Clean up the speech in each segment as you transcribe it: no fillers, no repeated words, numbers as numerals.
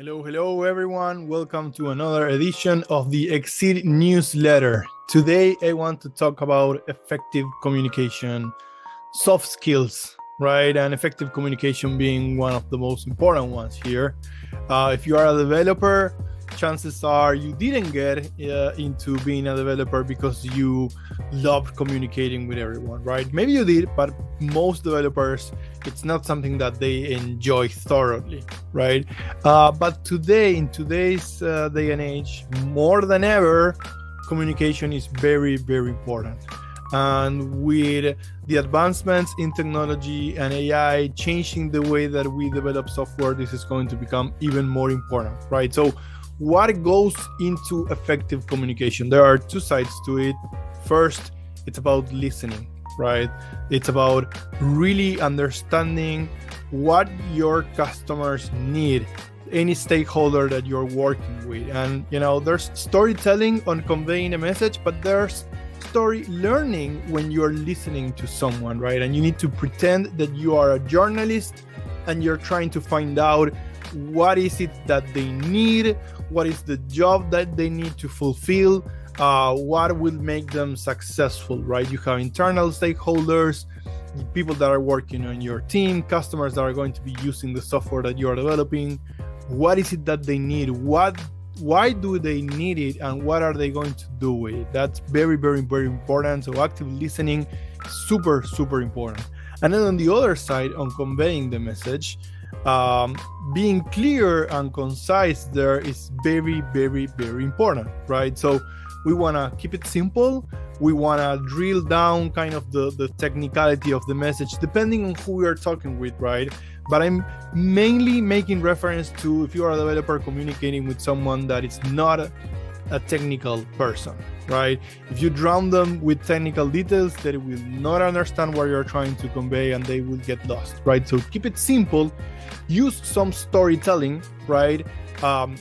Hello, everyone. Welcome to another edition of the Exceed newsletter. Today, I want to talk about effective communication, soft skills, right? And effective communication being one of the most important ones here. If you are a developer, chances are you didn't get into being a developer because you loved communicating with everyone, right? Maybe you did, but most developers, it's not something that they enjoy thoroughly, right? But today, in today's day and age, more than ever, communication is very, very important. And with the advancements in technology and AI changing the way that we develop software, this is going to become even more important, right? So what goes into effective communication? There are two sides to it. First, it's about listening, right? It's about really understanding what your customers need, any stakeholder that you're working with. And, there's storytelling on conveying a message, but there's story learning when you're listening to someone, right? And you need to pretend that you are a journalist and you're trying to find out what is it that they need, what is the job that they need to fulfill, what will make them successful, right? You have internal stakeholders, people that are working on your team, customers that are going to be using the software that you are developing. What is it that they need? Why do they need it? And what are they going to do with it? That's very, very, very important. So active listening, super, super important. And then on the other side, on conveying the message, being clear and concise there is very, very, very important, right? So we want to keep it simple. We want to drill down kind of the technicality of the message, depending on who we are talking with, right? But I'm mainly making reference to if you are a developer communicating with someone that is not a technical person, right? If you drown them with technical details, they will not understand what you're trying to convey and they will get lost, right? So keep it simple. Use some storytelling, right?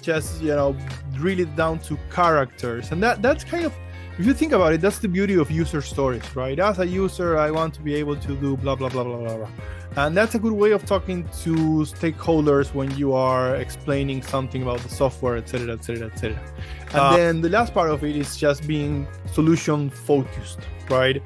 Just drill it down to characters, and that's kind of, if you think about it, that's the beauty of user stories, right? As a user, I want to be able to do blah blah blah blah blah blah, and that's a good way of talking to stakeholders when you are explaining something about the software, etc., etc., etc. And then the last part of it is just being solution focused, right?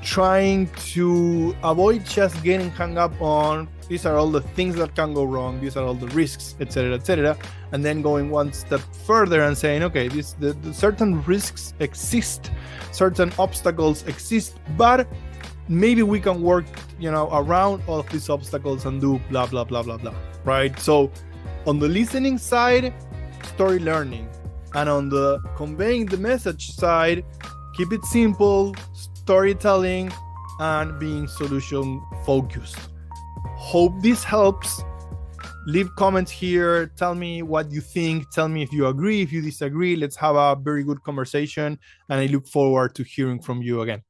Trying to avoid just getting hung up on these are all the things that can go wrong, these are all the risks, etc., and then going one step further and saying, okay, the certain risks exist, certain obstacles exist, but maybe we can work around all of these obstacles and do blah blah blah blah blah, right? So on the listening side, story learning, and on the conveying the message side, keep it simple, storytelling, and being solution focused. Hope this helps. Leave comments here. Tell me what you think. Tell me if you agree, if you disagree. Let's have a very good conversation, and I look forward to hearing from you again.